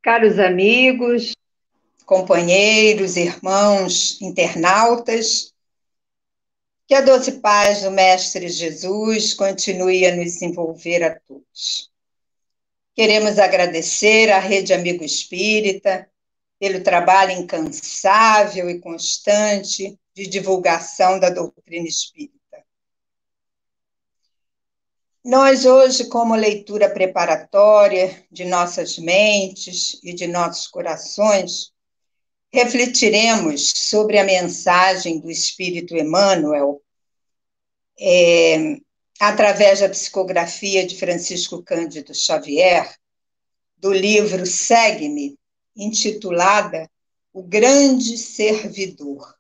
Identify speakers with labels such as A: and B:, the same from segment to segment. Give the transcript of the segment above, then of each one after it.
A: Caros amigos, companheiros, irmãos, internautas, que a doce paz do Mestre Jesus continue a nos envolver a todos. Queremos agradecer à Rede Amigo Espírita pelo trabalho incansável e constante de divulgação da doutrina espírita. Nós hoje, como leitura preparatória de nossas mentes e de nossos corações, refletiremos sobre a mensagem do Espírito Emmanuel, através da psicografia de Francisco Cândido Xavier, do livro Segue-me, intitulada O Grande Servidor.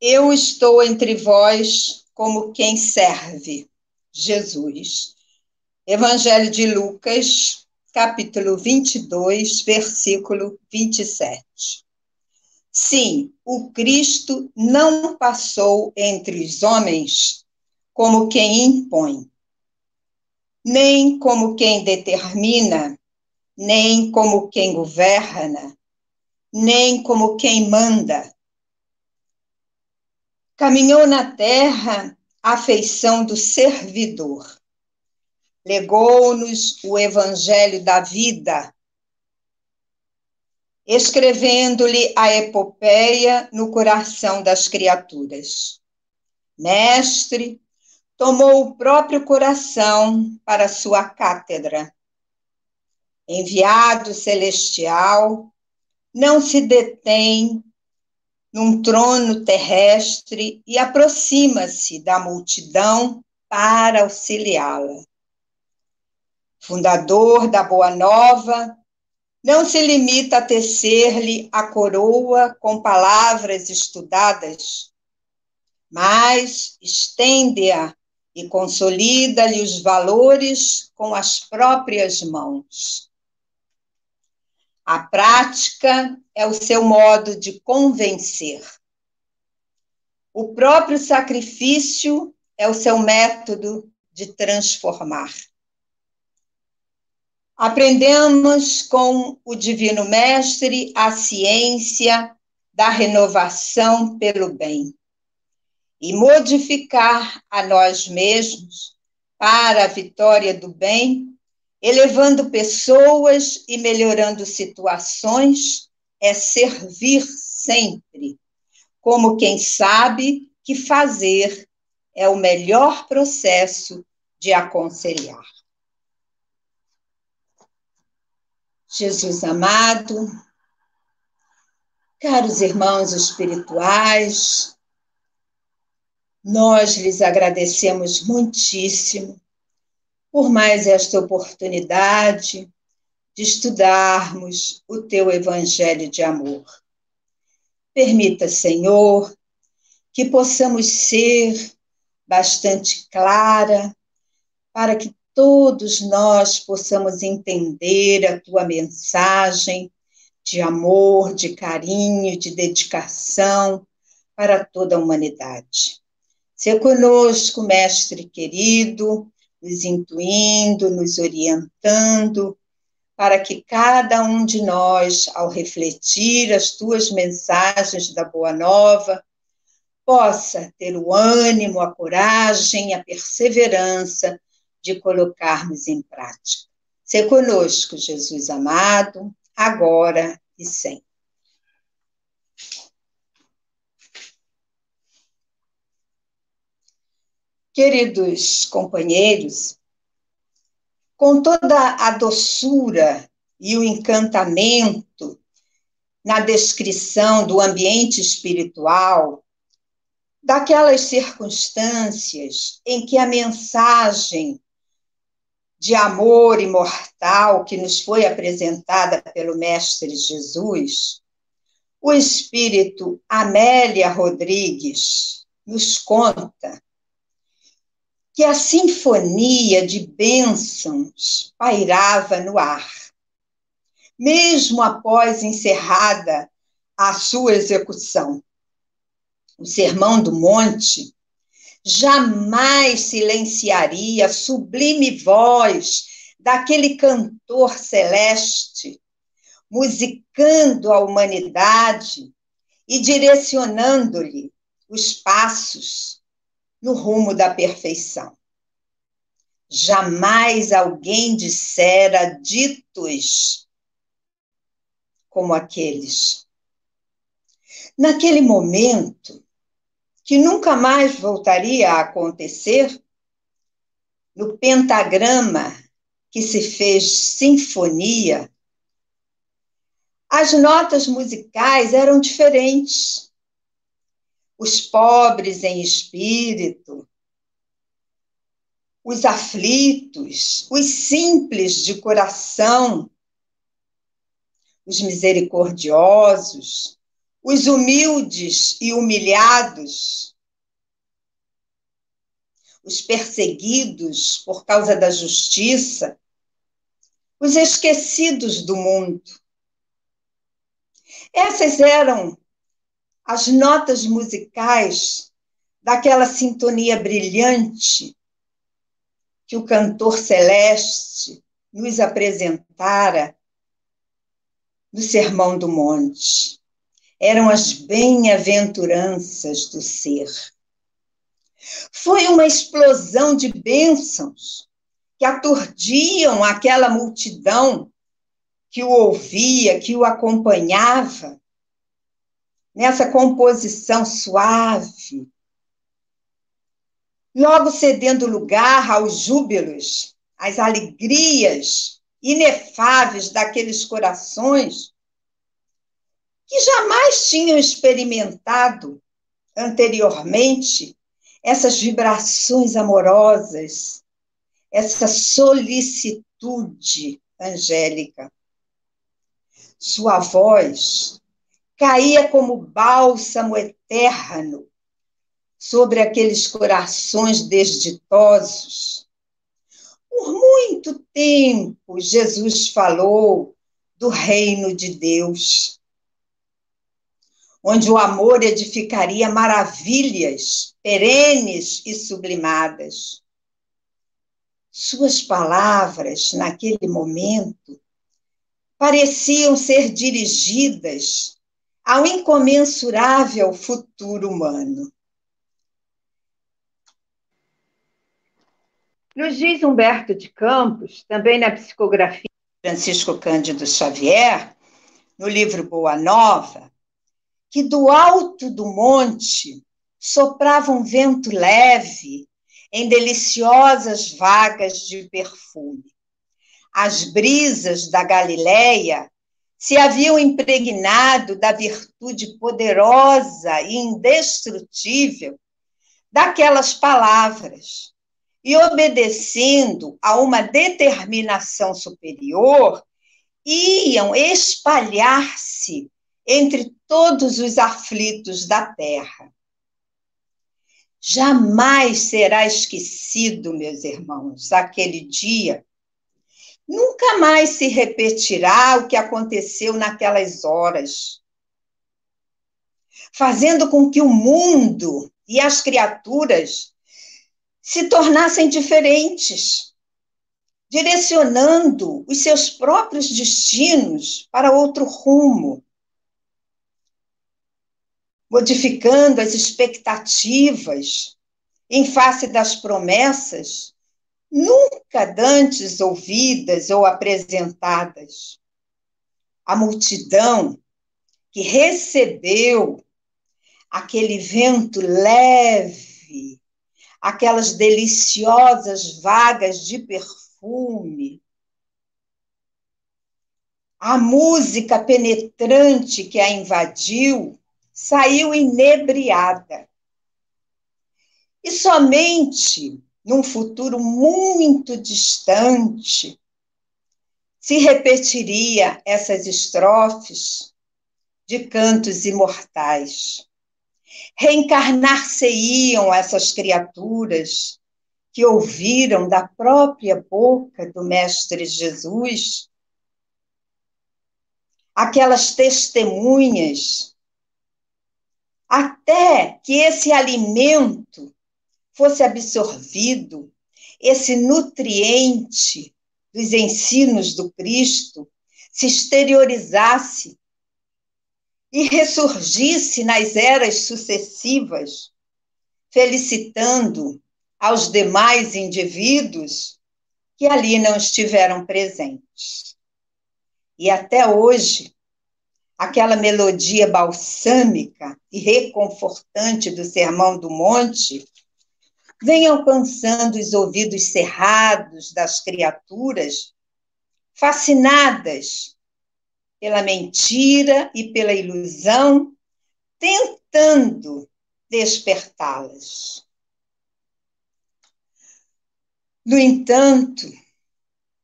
A: Eu estou entre vós como quem serve, Jesus. Evangelho de Lucas, capítulo 22, versículo 27. Sim, o Cristo não passou entre os homens como quem impõe, nem como quem determina, nem como quem governa, nem como quem manda. Caminhou na terra à feição do servidor. Legou-nos o evangelho da vida, escrevendo-lhe a epopeia no coração das criaturas. Mestre, tomou o próprio coração para sua cátedra. Enviado celestial, não se detém num trono terrestre e aproxima-se da multidão para auxiliá-la. Fundador da Boa Nova, não se limita a tecer-lhe a coroa com palavras estudadas, mas estende-a e consolida-lhe os valores com as próprias mãos. A prática é o seu modo de convencer. O próprio sacrifício é o seu método de transformar. Aprendemos com o Divino Mestre a ciência da renovação pelo bem e modificar a nós mesmos para a vitória do bem, elevando pessoas e melhorando situações, é servir sempre, como quem sabe que fazer é o melhor processo de aconselhar. Jesus amado, caros irmãos espirituais, nós lhes agradecemos muitíssimo por mais esta oportunidade de estudarmos o teu evangelho de amor. Permita, Senhor, que possamos ser bastante clara para que todos nós possamos entender a tua mensagem de amor, de carinho, de dedicação para toda a humanidade. Seja conosco, Mestre querido, nos intuindo, nos orientando, para que cada um de nós, ao refletir as tuas mensagens da Boa Nova, possa ter o ânimo, a coragem, a perseverança de colocarmos em prática. Seja conosco, Jesus amado, agora e sempre. Queridos companheiros, com toda a doçura e o encantamento na descrição do ambiente espiritual, daquelas circunstâncias em que a mensagem de amor imortal que nos foi apresentada pelo Mestre Jesus, o espírito Amélia Rodrigues nos conta que a sinfonia de bênçãos pairava no ar, mesmo após encerrada a sua execução. O Sermão do Monte jamais silenciaria a sublime voz daquele cantor celeste, musicando a humanidade e direcionando-lhe os passos no rumo da perfeição. Jamais alguém dissera ditos como aqueles. Naquele momento, que nunca mais voltaria a acontecer, no pentagrama que se fez sinfonia, as notas musicais eram diferentes. Os pobres em espírito, os aflitos, os simples de coração, os misericordiosos, os humildes e humilhados, os perseguidos por causa da justiça, os esquecidos do mundo. Essas eram as notas musicais daquela sintonia brilhante que o cantor celeste nos apresentara no Sermão do Monte. Eram as bem-aventuranças do ser. Foi uma explosão de bênçãos que aturdiam aquela multidão que o ouvia, que o acompanhava, nessa composição suave, logo cedendo lugar aos júbilos, às alegrias inefáveis daqueles corações que jamais tinham experimentado anteriormente essas vibrações amorosas, essa solicitude angélica. Sua voz caía como bálsamo eterno sobre aqueles corações desditosos. Por muito tempo, Jesus falou do reino de Deus, onde o amor edificaria maravilhas perenes e sublimadas. Suas palavras, naquele momento, pareciam ser dirigidas ao incomensurável futuro humano. Nos diz Humberto de Campos, também na psicografia de Francisco Cândido Xavier, no livro Boa Nova, que do alto do monte soprava um vento leve em deliciosas vagas de perfume. As brisas da Galileia se haviam impregnado da virtude poderosa e indestrutível daquelas palavras, e obedecendo a uma determinação superior, iam espalhar-se entre todos os aflitos da terra. Jamais será esquecido, meus irmãos, aquele dia. Nunca mais se repetirá o que aconteceu naquelas horas, fazendo com que o mundo e as criaturas se tornassem diferentes, direcionando os seus próprios destinos para outro rumo, modificando as expectativas em face das promessas nunca dantes ouvidas ou apresentadas. A multidão que recebeu aquele vento leve, aquelas deliciosas vagas de perfume, a música penetrante que a invadiu, saiu inebriada. E somente num futuro muito distante se repetiria essas estrofes de cantos imortais. Reencarnar-se-iam essas criaturas que ouviram da própria boca do Mestre Jesus, aquelas testemunhas até que esse alimento fosse absorvido, esse nutriente dos ensinos do Cristo se exteriorizasse e ressurgisse nas eras sucessivas, felicitando aos demais indivíduos que ali não estiveram presentes. E até hoje, aquela melodia balsâmica e reconfortante do Sermão do Monte vem alcançando os ouvidos cerrados das criaturas, fascinadas pela mentira e pela ilusão, tentando despertá-las. No entanto,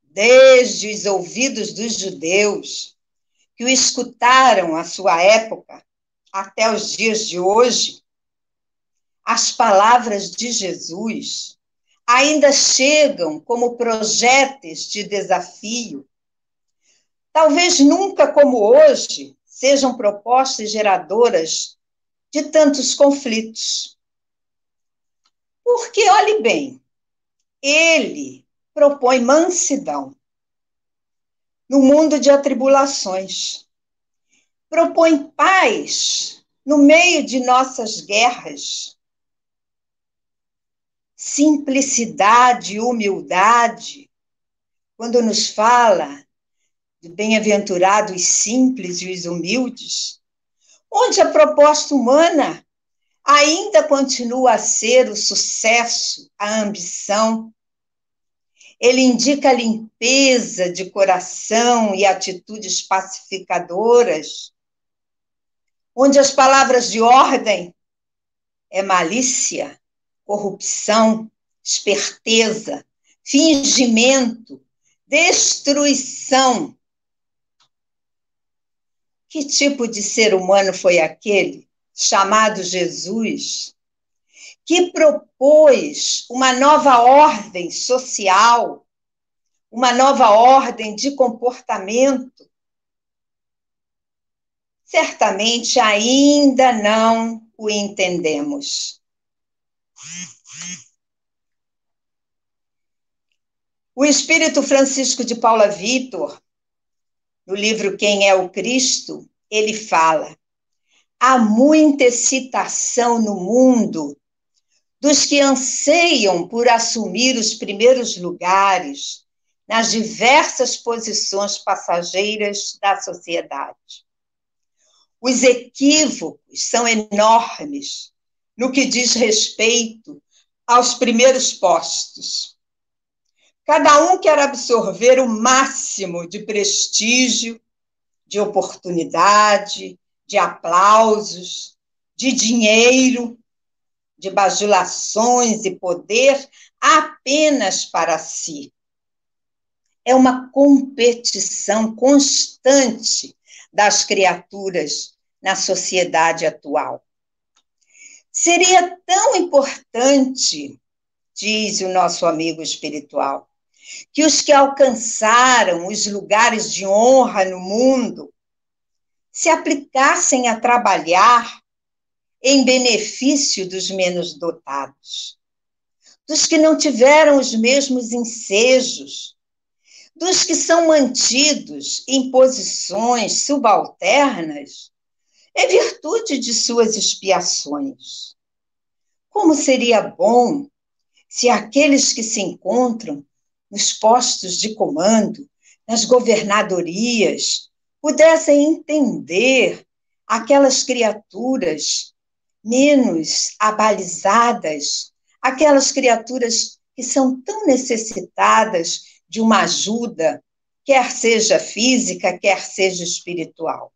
A: desde os ouvidos dos judeus, que o escutaram à sua época, até os dias de hoje, as palavras de Jesus ainda chegam como projéteis de desafio. Talvez nunca como hoje sejam propostas geradoras de tantos conflitos. Porque, olhe bem, ele propõe mansidão no mundo de atribulações, propõe paz no meio de nossas guerras, simplicidade e humildade, quando nos fala de bem-aventurados simples e os humildes, onde a proposta humana ainda continua a ser o sucesso, a ambição. Ele indica a limpeza de coração e atitudes pacificadoras, onde as palavras de ordem é malícia, corrupção, esperteza, fingimento, destruição. Que tipo de ser humano foi aquele, chamado Jesus, que propôs uma nova ordem social, uma nova ordem de comportamento? Certamente ainda não o entendemos. O Espírito Francisco de Paula Vitor, no livro Quem é o Cristo, ele fala: há muita excitação no mundo dos que anseiam por assumir os primeiros lugares nas diversas posições passageiras da sociedade. Os equívocos são enormes no que diz respeito aos primeiros postos. Cada um quer absorver o máximo de prestígio, de oportunidade, de aplausos, de dinheiro, de bajulações e poder apenas para si. É uma competição constante das criaturas na sociedade atual. Seria tão importante, diz o nosso amigo espiritual, que os que alcançaram os lugares de honra no mundo se aplicassem a trabalhar em benefício dos menos dotados, dos que não tiveram os mesmos ensejos, dos que são mantidos em posições subalternas em virtude de suas expiações. Como seria bom se aqueles que se encontram nos postos de comando, nas governadorias, pudessem entender aquelas criaturas menos abalizadas, aquelas criaturas que são tão necessitadas de uma ajuda, quer seja física, quer seja espiritual.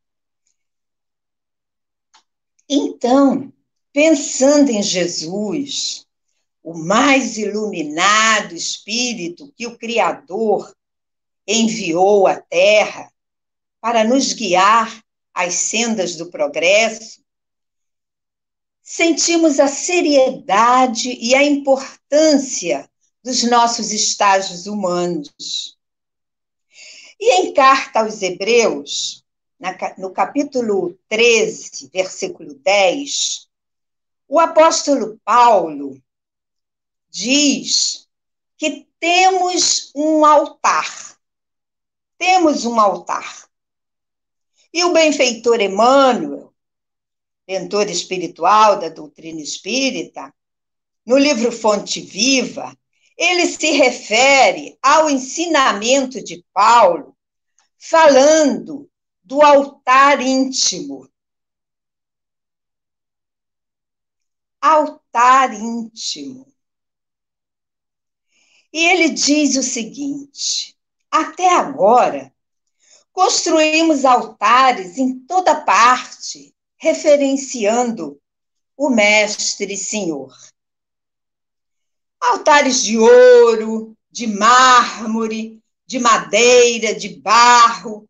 A: Então, pensando em Jesus, o mais iluminado Espírito que o Criador enviou à Terra para nos guiar às sendas do progresso, sentimos a seriedade e a importância dos nossos estágios humanos. E em carta aos Hebreus, no capítulo 13, versículo 10, o apóstolo Paulo diz que temos um altar. Temos um altar. E o benfeitor Emmanuel, mentor espiritual da doutrina espírita, no livro Fonte Viva, ele se refere ao ensinamento de Paulo, falando do altar íntimo. Altar íntimo. E ele diz o seguinte: até agora, construímos altares em toda parte, referenciando o Mestre Senhor. Altares de ouro, de mármore, de madeira, de barro,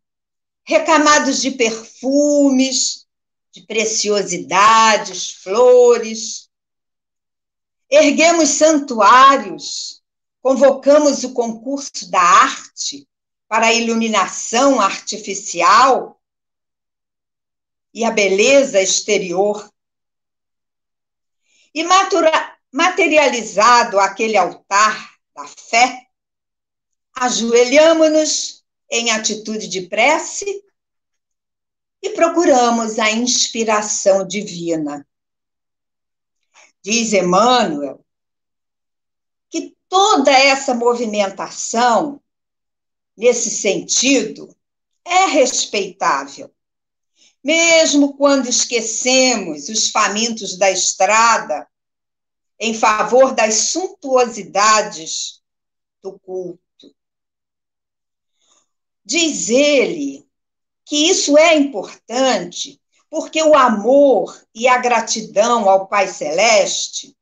A: recamados de perfumes, de preciosidades, flores. Erguemos santuários, convocamos o concurso da arte para a iluminação artificial e a beleza exterior. E materializado aquele altar da fé, ajoelhamo-nos em atitude de prece e procuramos a inspiração divina. Diz Emmanuel que toda essa movimentação, nesse sentido, é respeitável. Mesmo quando esquecemos os famintos da estrada em favor das suntuosidades do culto. Diz ele que isso é importante porque o amor e a gratidão ao Pai Celeste,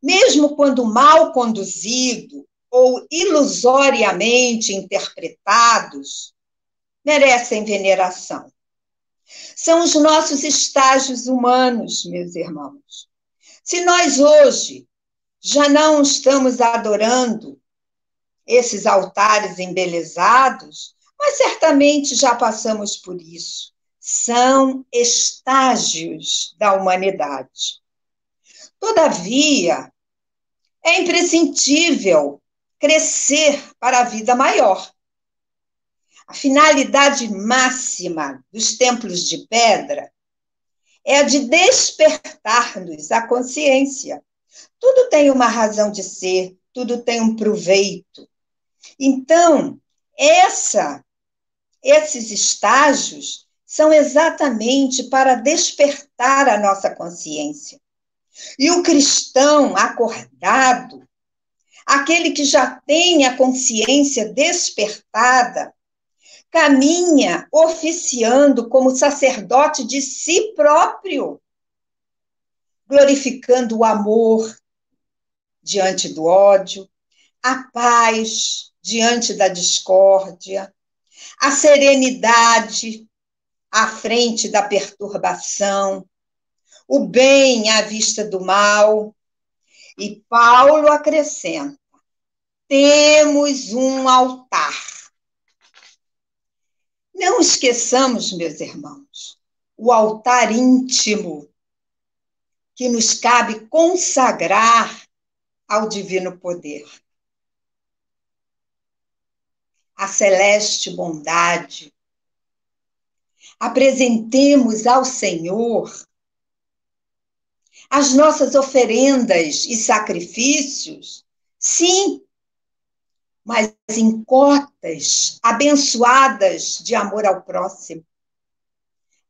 A: mesmo quando mal conduzido ou ilusoriamente interpretados, merecem veneração. São os nossos estágios humanos, meus irmãos. Se nós hoje já não estamos adorando esses altares embelezados, mas certamente já passamos por isso. São estágios da humanidade. Todavia, é imprescindível crescer para a vida maior. A finalidade máxima dos templos de pedra é a de despertar-nos a consciência. Tudo tem uma razão de ser, tudo tem um proveito. Então, esses estágios são exatamente para despertar a nossa consciência. E o cristão acordado, aquele que já tem a consciência despertada, caminha oficiando como sacerdote de si próprio, glorificando o amor diante do ódio, a paz diante da discórdia, a serenidade à frente da perturbação, o bem à vista do mal. E Paulo acrescenta: temos um altar. Não esqueçamos, meus irmãos, o altar íntimo que nos cabe consagrar ao divino poder. A celeste bondade. Apresentemos ao Senhor as nossas oferendas e sacrifícios, sim, mas em cotas abençoadas de amor ao próximo,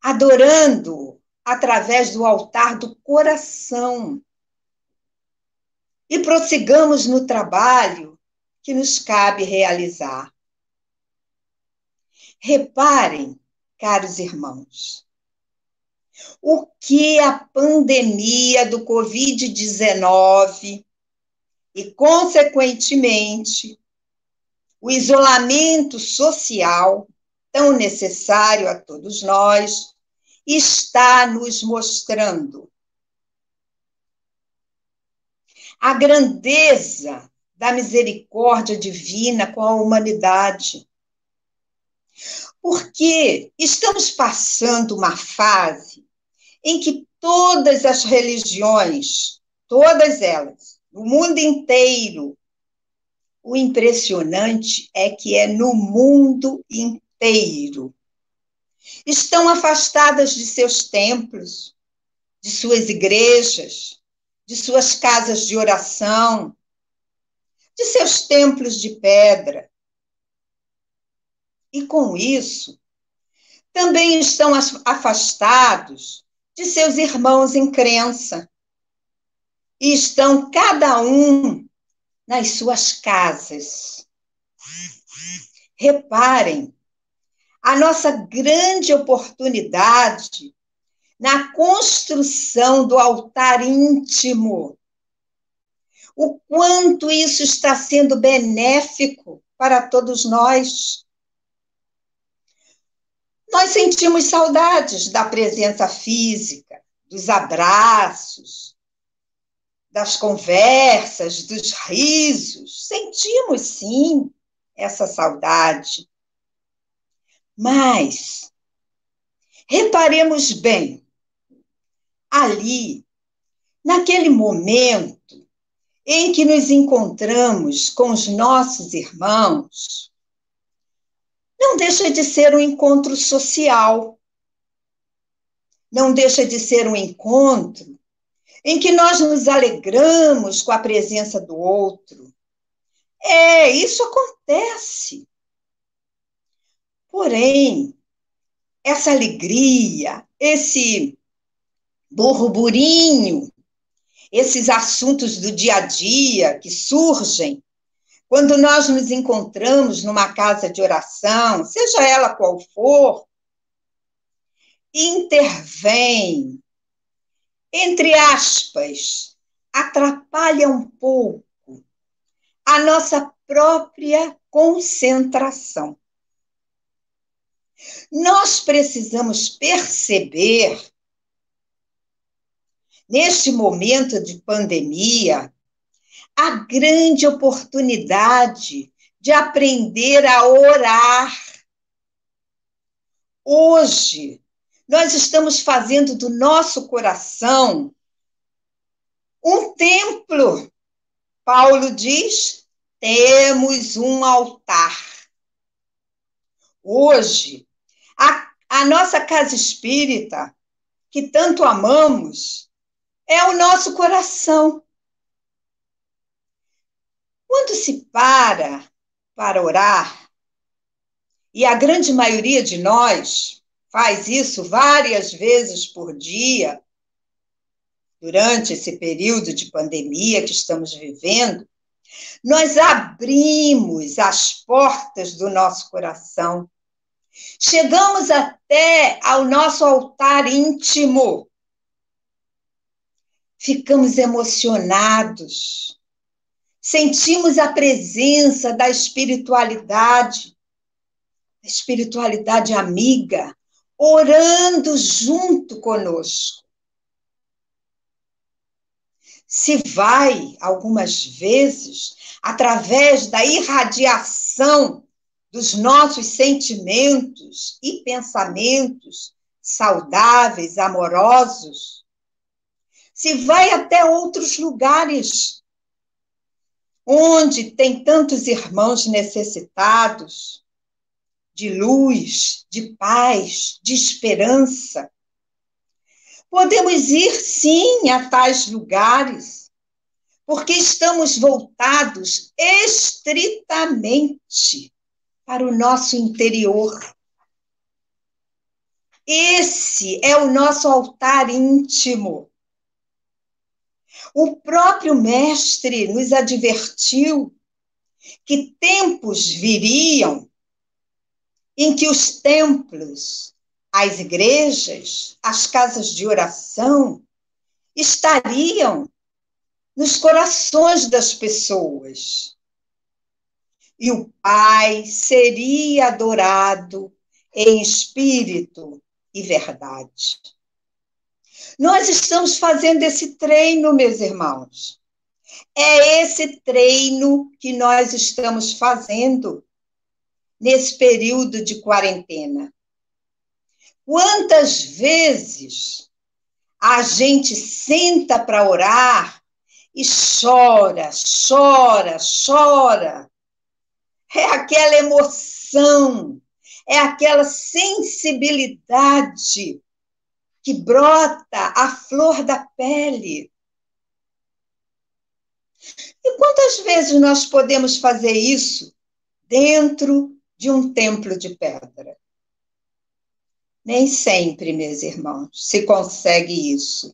A: adorando através do altar do coração. E prossigamos no trabalho que nos cabe realizar. Reparem, caros irmãos, o que a pandemia do Covid-19 e, consequentemente, o isolamento social, tão necessário a todos nós, está nos mostrando. A grandeza da misericórdia divina com a humanidade. Porque estamos passando uma fase em que todas as religiões, todas elas, no mundo inteiro, o impressionante é que é no mundo inteiro, estão afastadas de seus templos, de suas igrejas, de suas casas de oração, de seus templos de pedra. E com isso, também estão afastados de seus irmãos em crença. E estão cada um nas suas casas. Reparem, a nossa grande oportunidade na construção do altar íntimo. O quanto isso está sendo benéfico para todos nós. Nós sentimos saudades da presença física, dos abraços, das conversas, dos risos. Sentimos, sim, essa saudade. Mas, reparemos bem, ali, naquele momento em que nos encontramos com os nossos irmãos, não deixa de ser um encontro social, não deixa de ser um encontro em que nós nos alegramos com a presença do outro. Isso acontece. Porém, essa alegria, esse burburinho, esses assuntos do dia a dia que surgem quando nós nos encontramos numa casa de oração, seja ela qual for, intervém, entre aspas, atrapalha um pouco a nossa própria concentração. Nós precisamos perceber, neste momento de pandemia, a grande oportunidade de aprender a orar. Hoje, nós estamos fazendo do nosso coração um templo. Paulo diz, temos um altar. Hoje, a nossa casa espírita, que tanto amamos, é o nosso coração. Quando se para orar, e a grande maioria de nós faz isso várias vezes por dia, durante esse período de pandemia que estamos vivendo, nós abrimos as portas do nosso coração, chegamos até ao nosso altar íntimo, ficamos emocionados, sentimos a presença da espiritualidade amiga, orando junto conosco. Se vai, algumas vezes, através da irradiação dos nossos sentimentos e pensamentos saudáveis, amorosos, se vai até outros lugares, onde tem tantos irmãos necessitados de luz, de paz, de esperança. Podemos ir, sim, a tais lugares, porque estamos voltados estritamente para o nosso interior. Esse é o nosso altar íntimo. O próprio Mestre nos advertiu que tempos viriam em que os templos, as igrejas, as casas de oração estariam nos corações das pessoas. E o Pai seria adorado em espírito e verdade. Nós estamos fazendo esse treino, meus irmãos. É esse treino que nós estamos fazendo nesse período de quarentena? Quantas vezes a gente senta para orar e chora, chora, chora? É aquela emoção, é aquela sensibilidade que brota à flor da pele. E quantas vezes nós podemos fazer isso dentro de um templo de pedra? Nem sempre, meus irmãos, se consegue isso.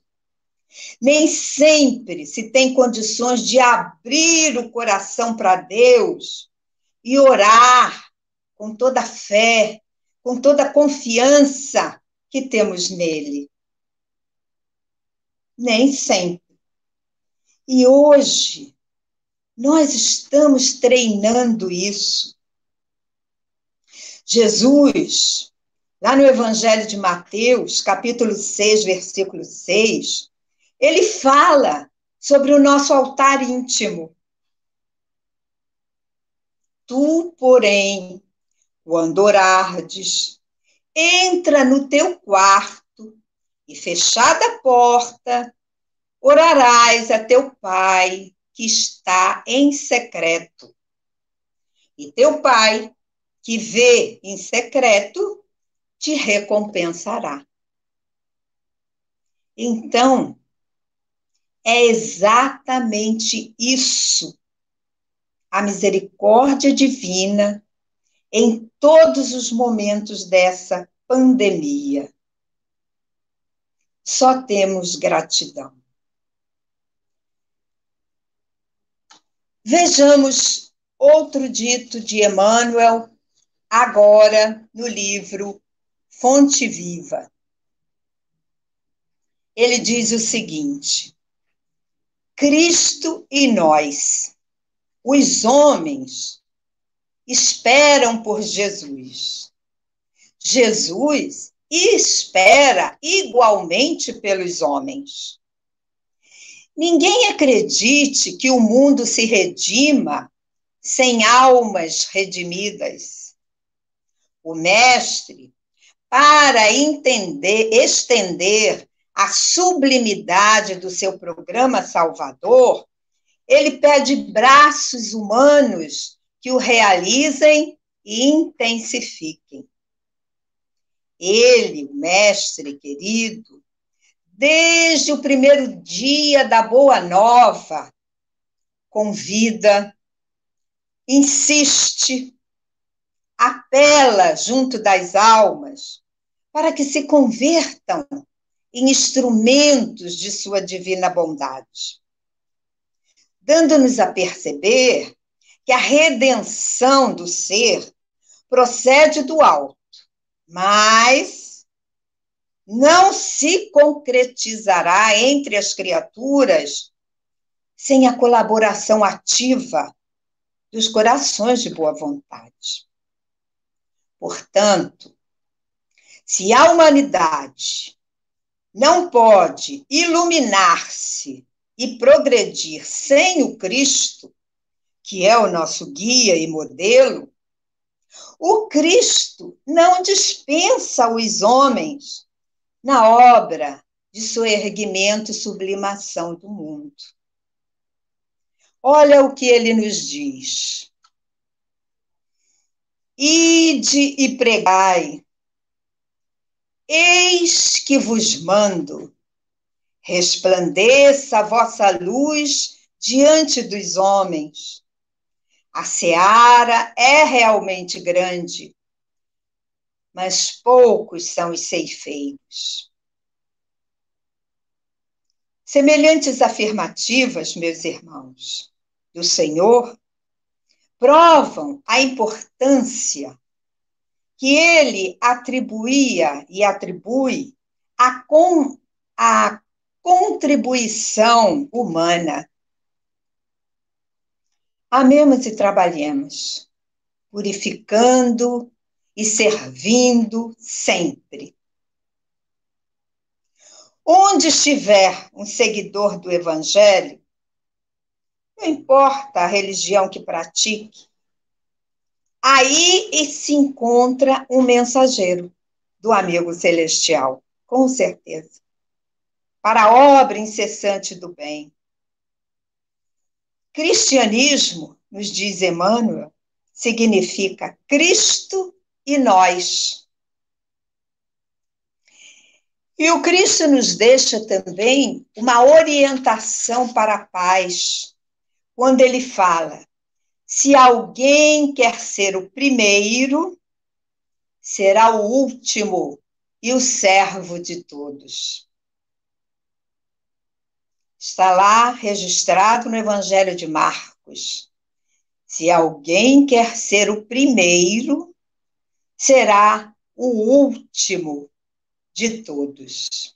A: Nem sempre se tem condições de abrir o coração para Deus e orar com toda a fé, com toda a confiança que temos nele. Nem sempre. E hoje, nós estamos treinando isso. Jesus, lá no Evangelho de Mateus, capítulo 6, versículo 6, ele fala sobre o nosso altar íntimo. Tu, porém, quando orares, entra no teu quarto e, fechada a porta, orarás a teu Pai que está em secreto. E teu Pai, que vê em secreto, te recompensará. Então, é exatamente isso, a misericórdia divina em todos os momentos dessa pandemia. Só temos gratidão. Vejamos outro dito de Emmanuel, agora no livro Fonte Viva. Ele diz o seguinte: Cristo e nós, os homens, esperam por Jesus. Jesus espera igualmente pelos homens. Ninguém acredite que o mundo se redima sem almas redimidas. O Mestre, para estender a sublimidade do seu programa salvador, ele pede braços humanos que o realizem e intensifiquem. Ele, o Mestre querido, desde o primeiro dia da Boa Nova, convida, insiste, apela junto das almas para que se convertam em instrumentos de sua divina bondade, dando-nos a perceber que a redenção do ser procede do alto, mas não se concretizará entre as criaturas sem a colaboração ativa dos corações de boa vontade. Portanto, se a humanidade não pode iluminar-se e progredir sem o Cristo, que é o nosso guia e modelo, o Cristo não dispensa os homens na obra de soerguimento e sublimação do mundo. Olha o que ele nos diz. Ide e pregai, eis que vos mando, resplandeça a vossa luz diante dos homens. A seara é realmente grande, mas poucos são os ceifeiros. Semelhantes afirmativas, meus irmãos, do Senhor, provam a importância que ele atribuía e atribui à contribuição humana. Amemos e trabalhemos, purificando e servindo sempre. Onde estiver um seguidor do Evangelho, não importa a religião que pratique, Aí se encontra um mensageiro do amigo celestial, com certeza, para a obra incessante do bem. Cristianismo, nos diz Emmanuel, significa Cristo e nós. E o Cristo nos deixa também uma orientação para a paz, quando ele fala: se alguém quer ser o primeiro, será o último e o servo de todos. Está lá registrado no Evangelho de Marcos. Se alguém quer ser o primeiro, será o último de todos.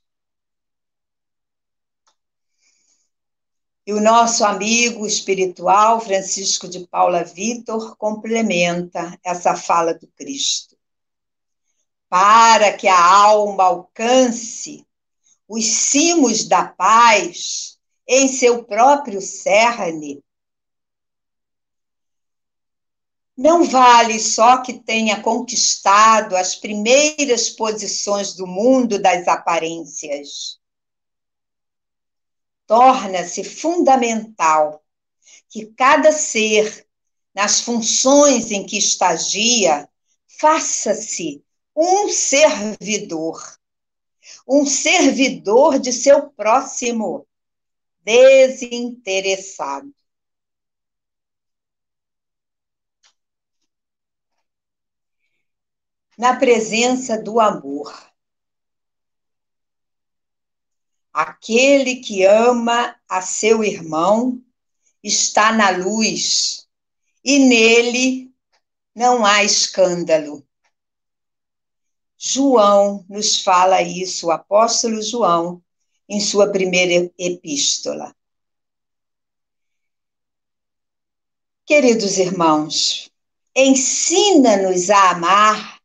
A: E o nosso amigo espiritual, Francisco de Paula Vitor, complementa essa fala do Cristo. Para que a alma alcance os cimos da paz em seu próprio cerne, não vale só que tenha conquistado as primeiras posições do mundo das aparências. Torna-se fundamental que cada ser, nas funções em que estagia, faça-se um servidor de seu próximo, desinteressado. Na presença do amor. Aquele que ama a seu irmão está na luz, e nele não há escândalo. João nos fala isso, o apóstolo João, em sua primeira epístola. Queridos irmãos, ensina-nos a amar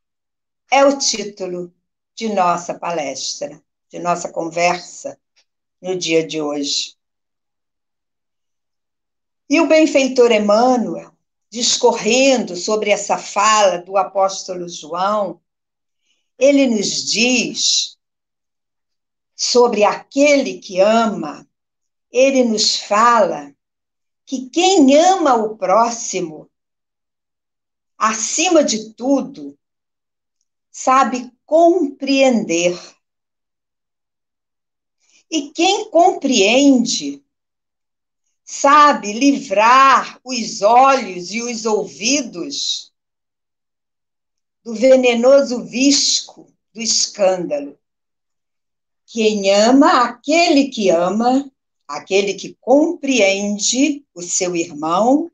A: é o título de nossa palestra, de nossa conversa no dia de hoje. E o benfeitor Emmanuel, discorrendo sobre essa fala do apóstolo João, ele nos diz sobre aquele que ama, ele nos fala que quem ama o próximo, acima de tudo, sabe compreender. E quem compreende, sabe livrar os olhos e os ouvidos do venenoso visco do escândalo. Quem ama, aquele que compreende o seu irmão,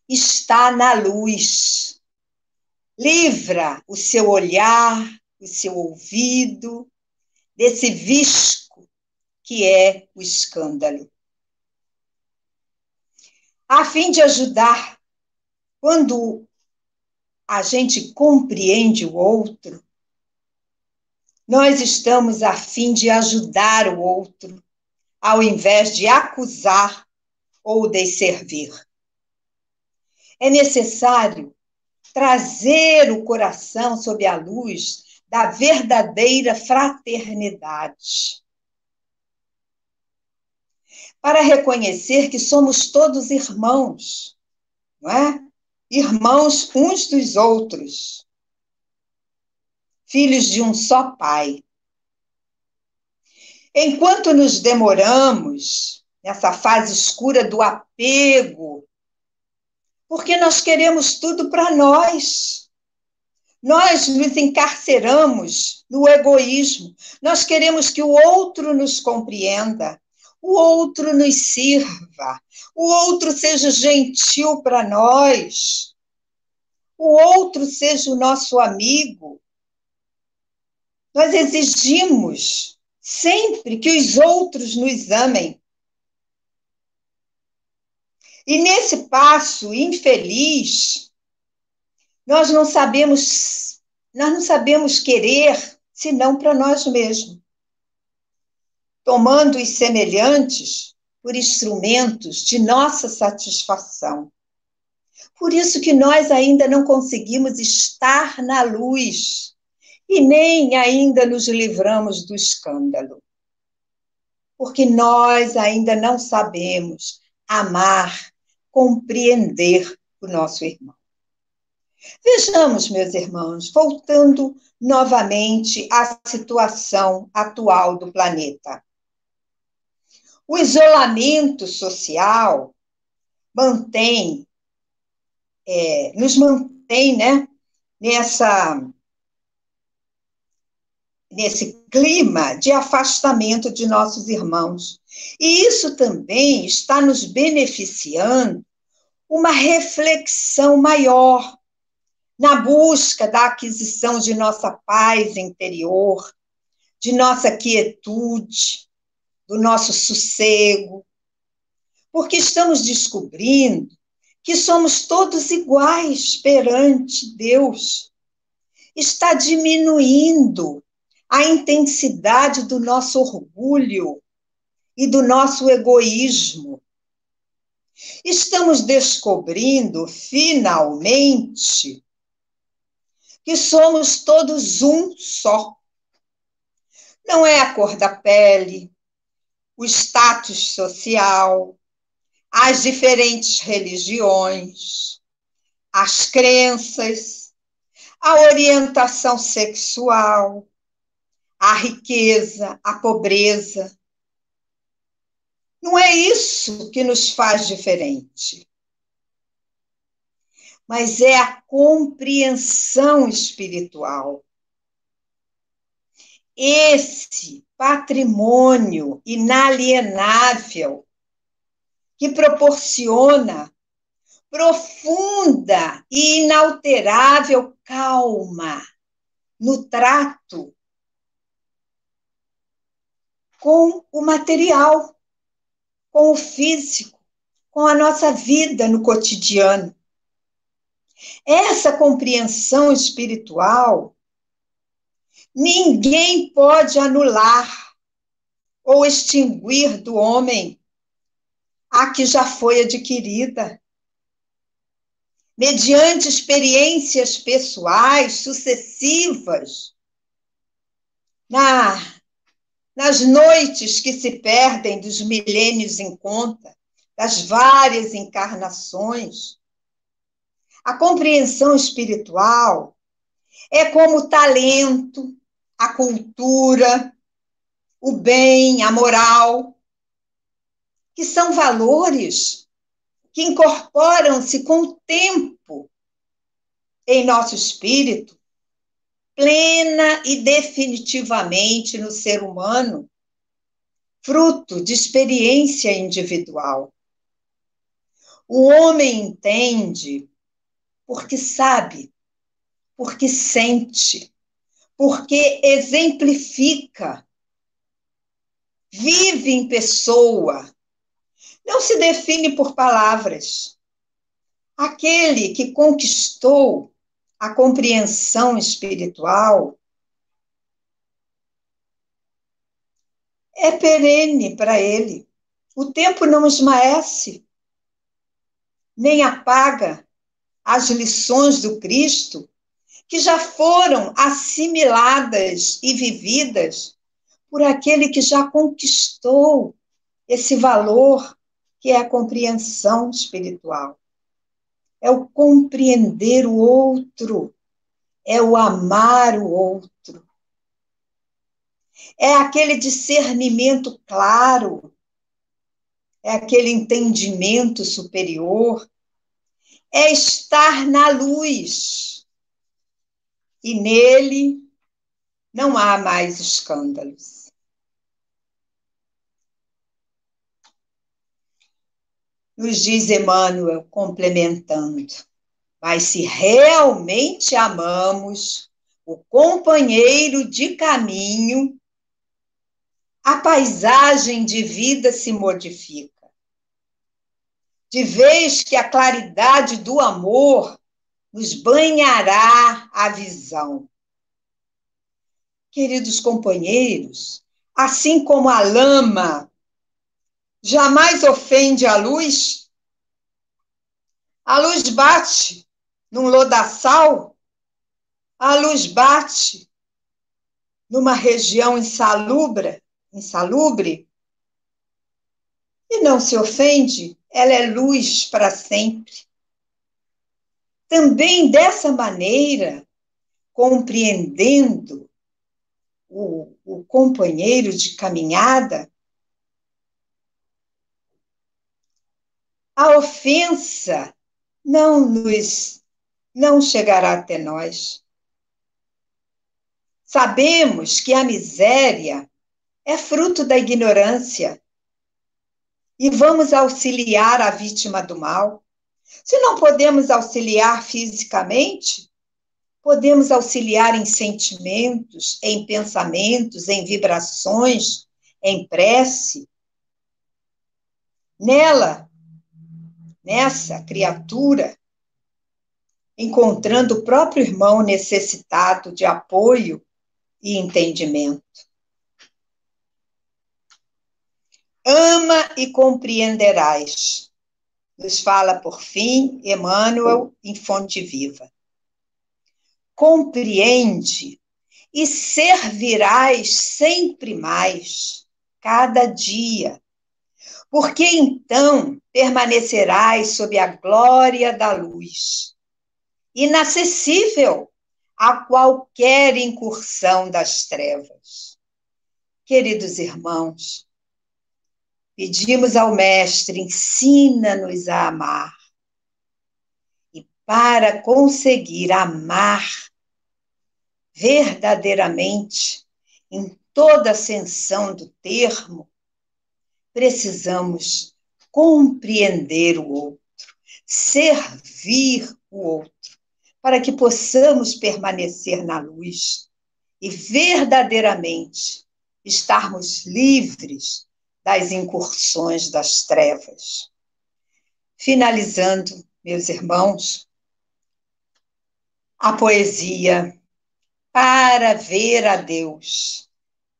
A: está na luz. Livra o seu olhar, o seu ouvido, desse visco que é o escândalo. A fim de ajudar, quando a gente compreende o outro, nós estamos a fim de ajudar o outro, ao invés de acusar ou desservir. É necessário trazer o coração sob a luz da verdadeira fraternidade, para reconhecer que somos todos irmãos, não é? Irmãos uns dos outros, filhos de um só Pai. Enquanto nos demoramos nessa fase escura do apego, porque nós queremos tudo para nós. Nós nos encarceramos no egoísmo. Nós queremos que o outro nos compreenda, o outro nos sirva, o outro seja gentil para nós, o outro seja o nosso amigo. Nós exigimos sempre que os outros nos amem. E nesse passo infeliz, nós não sabemos querer senão para nós mesmos, tomando os semelhantes por instrumentos de nossa satisfação. Por isso que nós ainda não conseguimos estar na luz e nem ainda nos livramos do escândalo. Porque nós ainda não sabemos amar, compreender o nosso irmão. Vejamos, meus irmãos, voltando novamente à situação atual do planeta. O isolamento social nos mantém, né, nesse clima de afastamento de nossos irmãos. E isso também está nos beneficiando uma reflexão maior na busca da aquisição de nossa paz interior, de nossa quietude, do nosso sossego, porque estamos descobrindo que somos todos iguais perante Deus. Está diminuindo a intensidade do nosso orgulho e do nosso egoísmo. Estamos descobrindo, finalmente, que somos todos um só. Não é a cor da pele, o status social, as diferentes religiões, as crenças, a orientação sexual, a riqueza, a pobreza. Não é isso que nos faz diferente, mas é a compreensão espiritual. Esse patrimônio inalienável que proporciona profunda e inalterável calma no trato com o material, com o físico, com a nossa vida no cotidiano. Essa compreensão espiritual, ninguém pode anular ou extinguir do homem a que já foi adquirida, mediante experiências pessoais sucessivas, nas noites que se perdem dos milênios em conta, das várias encarnações. A compreensão espiritual é como o talento, a cultura, o bem, a moral, que são valores que incorporam-se com o tempo em nosso espírito, plena e definitivamente no ser humano, fruto de experiência individual. O homem entende porque sabe, porque sente, porque exemplifica, vive em pessoa, não se define por palavras. Aquele que conquistou a compreensão espiritual é perene para ele. O tempo não esmaece, nem apaga as lições do Cristo que já foram assimiladas e vividas por aquele que já conquistou esse valor que é a compreensão espiritual. É o compreender o outro, é o amar o outro. É aquele discernimento claro, é aquele entendimento superior, é estar na luz. E nele não há mais escândalos. Nos diz Emmanuel, complementando, mas se realmente amamos o companheiro de caminho, a paisagem de vida se modifica. De vez que a claridade do amor nos banhará a visão. Queridos companheiros, assim como a lama jamais ofende a luz, A luz bate num lodaçal, a luz bate numa região insalubre, e não se ofende, ela é luz para sempre. Também dessa maneira, compreendendo o companheiro de caminhada, a ofensa não chegará até nós. Sabemos que a miséria é fruto da ignorância e vamos auxiliar a vítima do mal. Se não podemos auxiliar fisicamente, podemos auxiliar em sentimentos, em pensamentos, em vibrações, em prece. Nessa criatura, encontrando o próprio irmão necessitado de apoio e entendimento. Ama e compreenderás, nos fala, por fim, Emmanuel em Fonte Viva. Compreende e servirás sempre mais, cada dia, porque então permanecerás sob a glória da luz, inacessível a qualquer incursão das trevas. Queridos irmãos, pedimos ao Mestre, ensina-nos a amar. E para conseguir amar verdadeiramente, em toda a ascensão do termo, precisamos compreender o outro, servir o outro, para que possamos permanecer na luz e verdadeiramente estarmos livres das incursões das trevas. Finalizando, meus irmãos, a poesia Para Ver a Deus,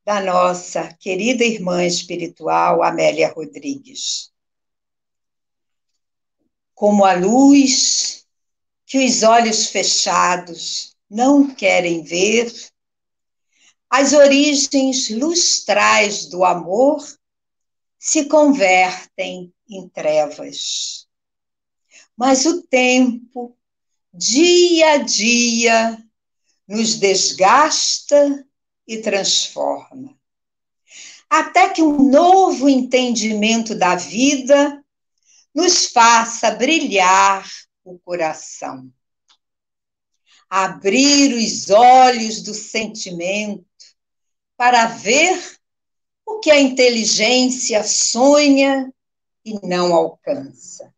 A: da nossa querida irmã espiritual Amélia Rodrigues. Como a luz que os olhos fechados não querem ver, as origens lustrais do amor se convertem em trevas. Mas o tempo, dia a dia, nos desgasta e transforma, até que um novo entendimento da vida nos faça brilhar o coração. Abrir os olhos do sentimento para ver o que a inteligência sonha e não alcança.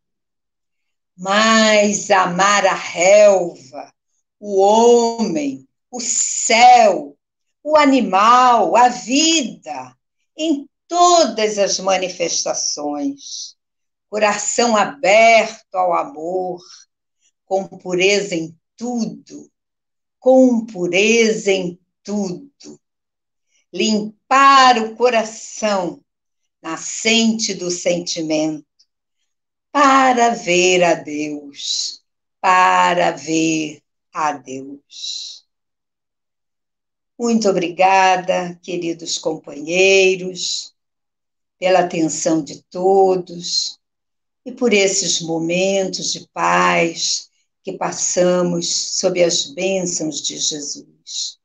A: Mas amar a relva, o homem, o céu, o animal, a vida, em todas as manifestações, coração aberto ao amor, com pureza em tudo, com pureza em tudo. Limpar o coração, nascente do sentimento, para ver a Deus, para ver a Deus. Muito obrigada, queridos companheiros, pela atenção de todos e por esses momentos de paz que passamos sob as bênçãos de Jesus.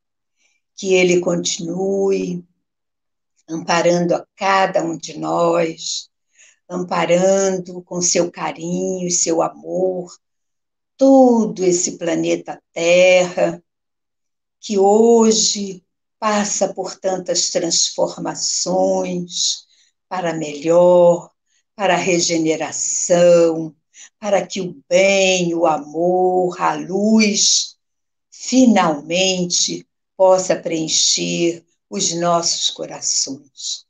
A: Que Ele continue amparando a cada um de nós, amparando com seu carinho e seu amor todo esse planeta Terra, que hoje passa por tantas transformações para melhor, para a regeneração, para que o bem, o amor, a luz, finalmente possa preencher os nossos corações.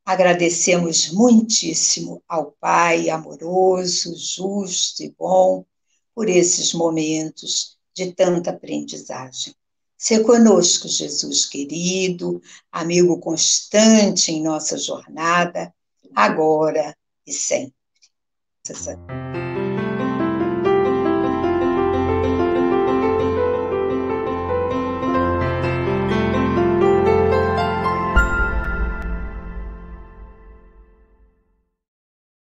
A: Agradecemos muitíssimo ao Pai amoroso, justo e bom por esses momentos de tanta aprendizagem. Ser conosco, Jesus querido, amigo constante em nossa jornada, agora e sempre.